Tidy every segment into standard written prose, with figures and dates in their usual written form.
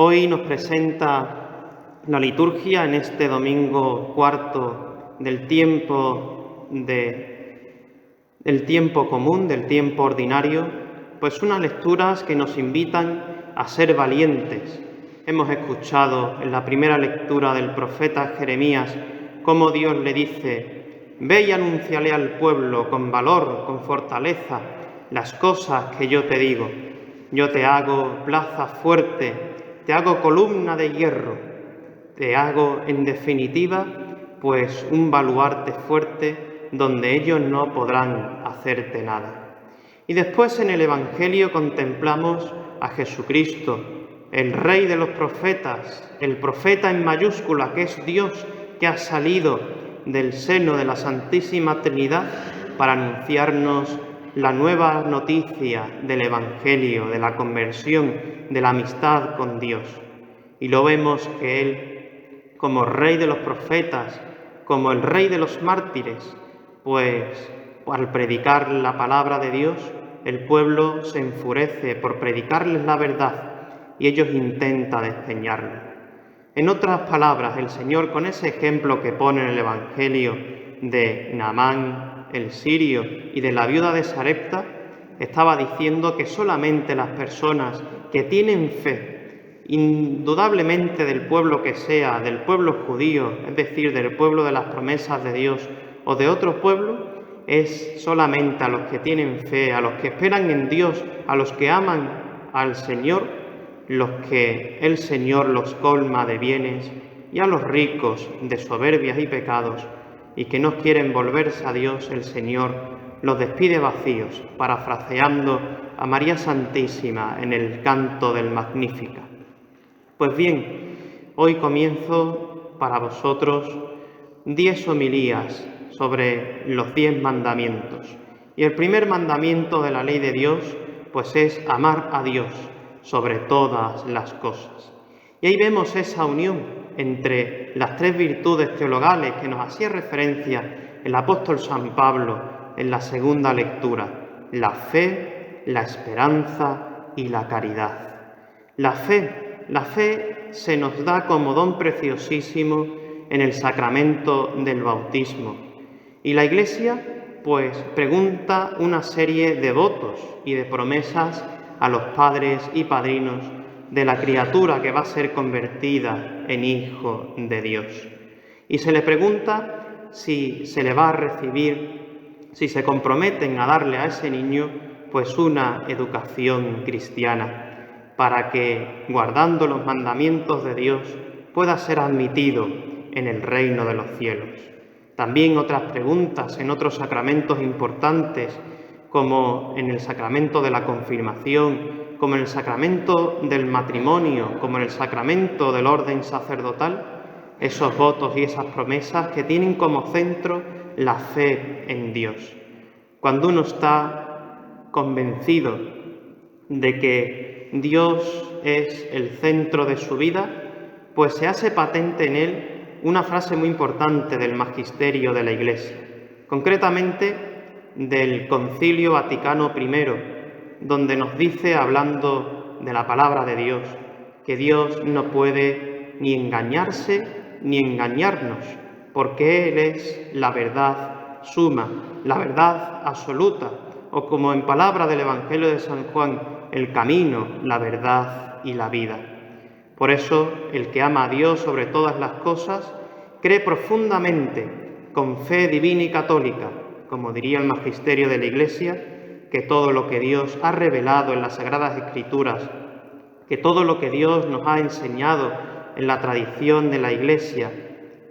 Hoy nos presenta la liturgia en este domingo cuarto del tiempo común, del tiempo ordinario, pues unas lecturas que nos invitan a ser valientes. Hemos escuchado en la primera lectura del profeta Jeremías cómo Dios le dice: «Ve y anúnciale al pueblo con valor, con fortaleza, las cosas que yo te digo. Yo te hago plaza fuerte, te hago columna de hierro, te hago, en definitiva, pues un baluarte fuerte donde ellos no podrán hacerte nada». Y después en el Evangelio contemplamos a Jesucristo, el Rey de los profetas, el profeta en mayúscula, que es Dios, que ha salido del seno de la Santísima Trinidad para anunciarnos la nueva noticia del Evangelio, de la conversión, de la amistad con Dios. Y lo vemos que Él, como Rey de los profetas, como el Rey de los mártires, pues al predicar la palabra de Dios, el pueblo se enfurece por predicarles la verdad y ellos intentan desdeñarla. En otras palabras, el Señor, con ese ejemplo que pone en el Evangelio de Naamán, el sirio, y de la viuda de Sarepta, estaba diciendo que solamente las personas que tienen fe, indudablemente del pueblo que sea, del pueblo judío, es decir, del pueblo de las promesas de Dios o de otro pueblo, es solamente a los que tienen fe, a los que esperan en Dios, a los que aman al Señor, los que el Señor los colma de bienes, y a los ricos de soberbias y pecados, y que no quieren volverse a Dios, el Señor los despide vacíos, parafraseando a María Santísima en el canto del Magníficat. Pues bien, hoy comienzo para vosotros 10 homilías sobre los 10 mandamientos. Y el primer mandamiento de la ley de Dios, pues es amar a Dios sobre todas las cosas. Y ahí vemos esa unión entre las 3 virtudes teologales que nos hacía referencia el apóstol San Pablo en la segunda lectura: la fe, la esperanza y la caridad. La fe se nos da como don preciosísimo en el sacramento del bautismo. Y la Iglesia, pues, pregunta una serie de votos y de promesas a los padres y padrinos de la criatura que va a ser convertida en hijo de Dios. Y se le pregunta si se le va a recibir, si se comprometen a darle a ese niño pues una educación cristiana, para que, guardando los mandamientos de Dios, pueda ser admitido en el reino de los cielos. También otras preguntas en otros sacramentos importantes, como en el sacramento de la confirmación, como en el sacramento del matrimonio, como en el sacramento del orden sacerdotal, esos votos y esas promesas que tienen como centro la fe en Dios. Cuando uno está convencido de que Dios es el centro de su vida, pues se hace patente en él una frase muy importante del magisterio de la Iglesia, concretamente del Concilio Vaticano I, donde nos dice, hablando de la palabra de Dios, que Dios no puede ni engañarse ni engañarnos, porque Él es la verdad suma, la verdad absoluta, o como en palabra del Evangelio de San Juan, el camino, la verdad y la vida. Por eso, el que ama a Dios sobre todas las cosas, cree profundamente, con fe divina y católica, como diría el magisterio de la Iglesia, que todo lo que Dios ha revelado en las Sagradas Escrituras, que todo lo que Dios nos ha enseñado en la tradición de la Iglesia,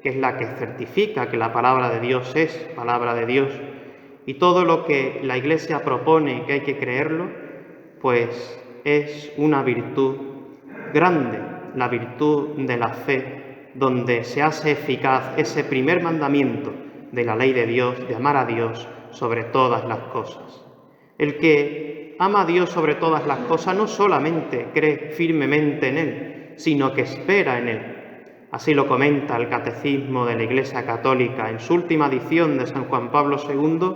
que es la que certifica que la palabra de Dios es palabra de Dios, y todo lo que la Iglesia propone que hay que creerlo, pues es una virtud grande, la virtud de la fe, donde se hace eficaz ese primer mandamiento de la ley de Dios, de amar a Dios sobre todas las cosas. El que ama a Dios sobre todas las cosas no solamente cree firmemente en Él, sino que espera en Él. Así lo comenta el Catecismo de la Iglesia Católica en su última edición de San Juan Pablo II,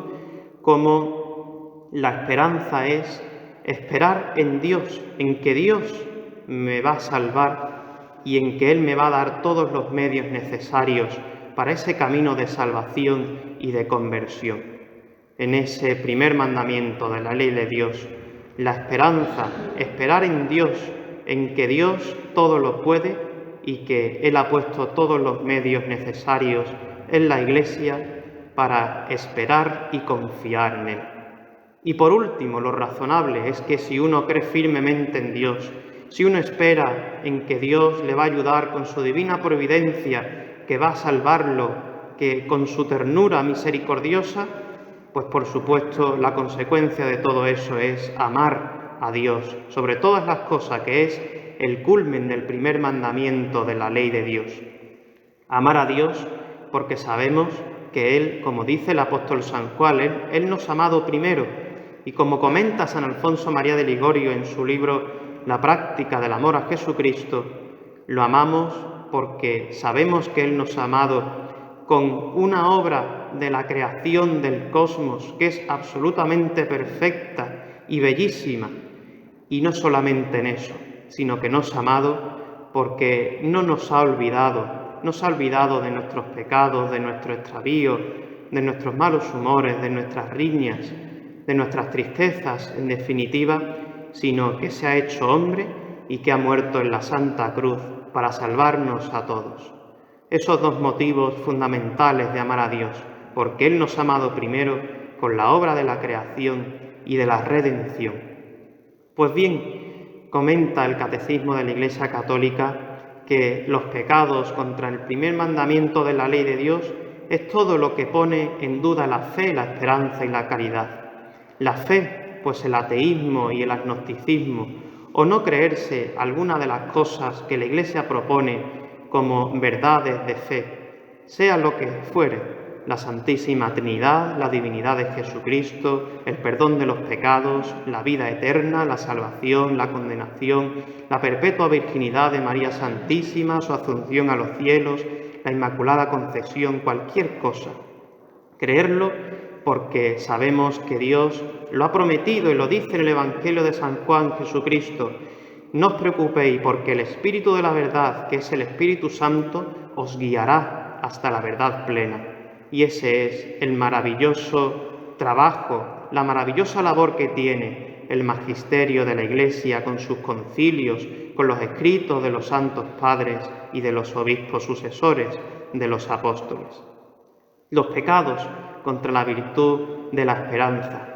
como la esperanza es esperar en Dios, en que Dios me va a salvar y en que Él me va a dar todos los medios necesarios para ese camino de salvación y de conversión. En ese primer mandamiento de la ley de Dios, la esperanza, esperar en Dios, en que Dios todo lo puede y que Él ha puesto todos los medios necesarios en la Iglesia para esperar y confiar en Él. Y por último, lo razonable es que si uno cree firmemente en Dios, si uno espera en que Dios le va a ayudar con su divina providencia, que va a salvarlo, que con su ternura misericordiosa, pues por supuesto la consecuencia de todo eso es amar a Dios sobre todas las cosas, que es el culmen del primer mandamiento de la ley de Dios. Amar a Dios porque sabemos que Él, como dice el apóstol San Juan, Él nos ha amado primero. Y como comenta San Alfonso María de Ligorio en su libro La práctica del amor a Jesucristo, lo amamos porque sabemos que Él nos ha amado con una obra de la creación del cosmos que es absolutamente perfecta y bellísima. Y no solamente en eso, sino que nos ha amado porque no nos ha olvidado de nuestros pecados, de nuestro extravío, de nuestros malos humores, de nuestras riñas, de nuestras tristezas, en definitiva, sino que se ha hecho hombre y que ha muerto en la Santa Cruz para salvarnos a todos. Esos dos motivos fundamentales de amar a Dios, porque Él nos ha amado primero con la obra de la creación y de la redención. Pues bien, comenta el Catecismo de la Iglesia Católica que los pecados contra el primer mandamiento de la ley de Dios es todo lo que pone en duda la fe, la esperanza y la caridad. La fe, pues el ateísmo y el agnosticismo, o no creerse alguna de las cosas que la Iglesia propone como verdades de fe, sea lo que fuere, la Santísima Trinidad, la divinidad de Jesucristo, el perdón de los pecados, la vida eterna, la salvación, la condenación, la perpetua virginidad de María Santísima, su asunción a los cielos, la Inmaculada Concepción, cualquier cosa. Creerlo porque sabemos que Dios lo ha prometido y lo dice en el Evangelio de San Juan Jesucristo. No os preocupéis porque el Espíritu de la verdad, que es el Espíritu Santo, os guiará hasta la verdad plena. Y ese es el maravilloso trabajo, la maravillosa labor que tiene el magisterio de la Iglesia con sus concilios, con los escritos de los santos padres y de los obispos sucesores de los apóstoles. Los pecados contra la virtud de la esperanza.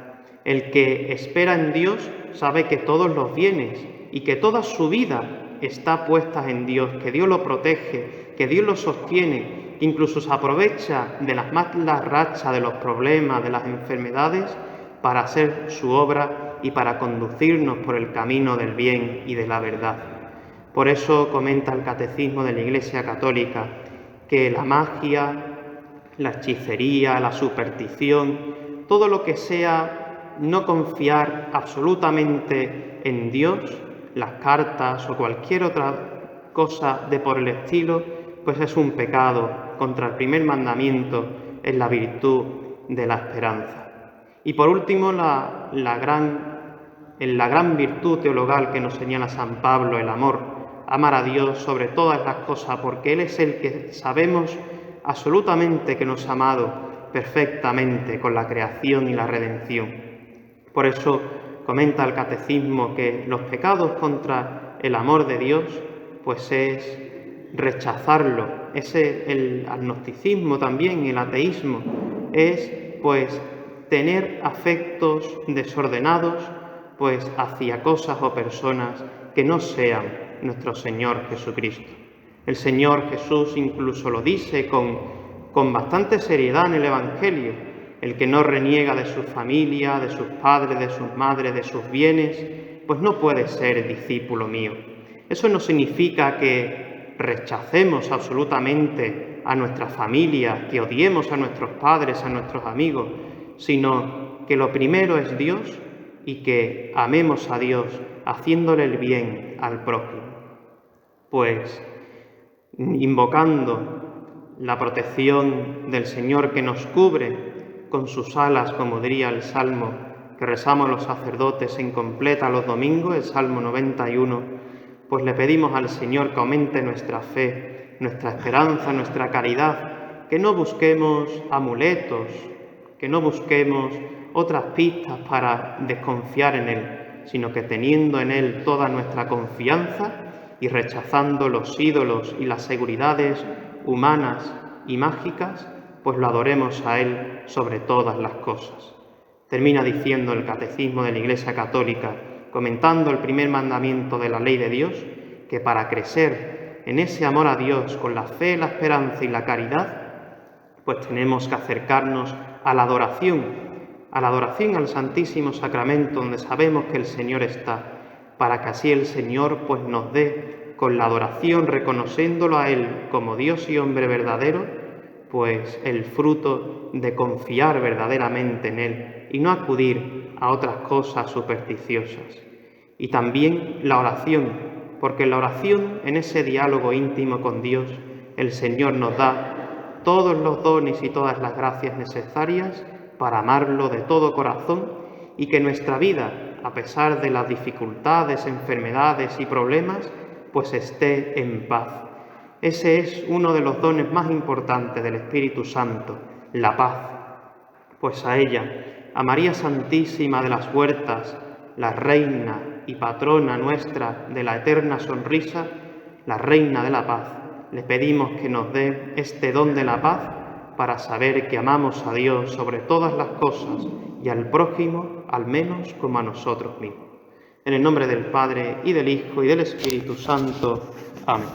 El que espera en Dios sabe que todos los bienes y que toda su vida está puesta en Dios, que Dios lo protege, que Dios lo sostiene, que incluso se aprovecha de las malas rachas, de los problemas, de las enfermedades, para hacer su obra y para conducirnos por el camino del bien y de la verdad. Por eso comenta el Catecismo de la Iglesia Católica que la magia, la hechicería, la superstición, todo lo que sea no confiar absolutamente en Dios, las cartas o cualquier otra cosa de por el estilo, pues es un pecado contra el primer mandamiento en la virtud de la esperanza. Y por último, la gran virtud teologal que nos señala San Pablo, el amor, amar a Dios sobre todas las cosas, porque Él es el que sabemos absolutamente que nos ha amado perfectamente con la creación y la redención. Por eso comenta el Catecismo que los pecados contra el amor de Dios, pues es rechazarlo. Es el agnosticismo también, el ateísmo, es pues tener afectos desordenados pues hacia cosas o personas que no sean nuestro Señor Jesucristo. El Señor Jesús incluso lo dice con bastante seriedad en el Evangelio. El que no reniega de su familia, de sus padres, de sus madres, de sus bienes, pues no puede ser discípulo mío. Eso no significa que rechacemos absolutamente a nuestra familia, que odiemos a nuestros padres, a nuestros amigos, sino que lo primero es Dios y que amemos a Dios haciéndole el bien al prójimo. Pues invocando la protección del Señor que nos cubre con sus alas, como diría el Salmo que rezamos los sacerdotes en completa los domingos, el Salmo 91, pues le pedimos al Señor que aumente nuestra fe, nuestra esperanza, nuestra caridad, que no busquemos amuletos, que no busquemos otras pistas para desconfiar en Él, sino que teniendo en Él toda nuestra confianza y rechazando los ídolos y las seguridades humanas y mágicas, pues lo adoremos a Él sobre todas las cosas. Termina diciendo el Catecismo de la Iglesia Católica, comentando el primer mandamiento de la ley de Dios, que para crecer en ese amor a Dios con la fe, la esperanza y la caridad, pues tenemos que acercarnos a la adoración al Santísimo Sacramento, donde sabemos que el Señor está, para que así el Señor pues nos dé con la adoración, reconociéndolo a Él como Dios y hombre verdadero, pues el fruto de confiar verdaderamente en Él y no acudir a otras cosas supersticiosas. Y también la oración, porque en la oración, en ese diálogo íntimo con Dios, el Señor nos da todos los dones y todas las gracias necesarias para amarlo de todo corazón y que nuestra vida, a pesar de las dificultades, enfermedades y problemas, pues esté en paz. Ese es uno de los dones más importantes del Espíritu Santo, la paz. Pues a ella, a María Santísima de las Huertas, la reina y patrona nuestra de la eterna sonrisa, la reina de la paz, le pedimos que nos dé este don de la paz para saber que amamos a Dios sobre todas las cosas y al prójimo al menos como a nosotros mismos. En el nombre del Padre, y del Hijo, y del Espíritu Santo. Amén.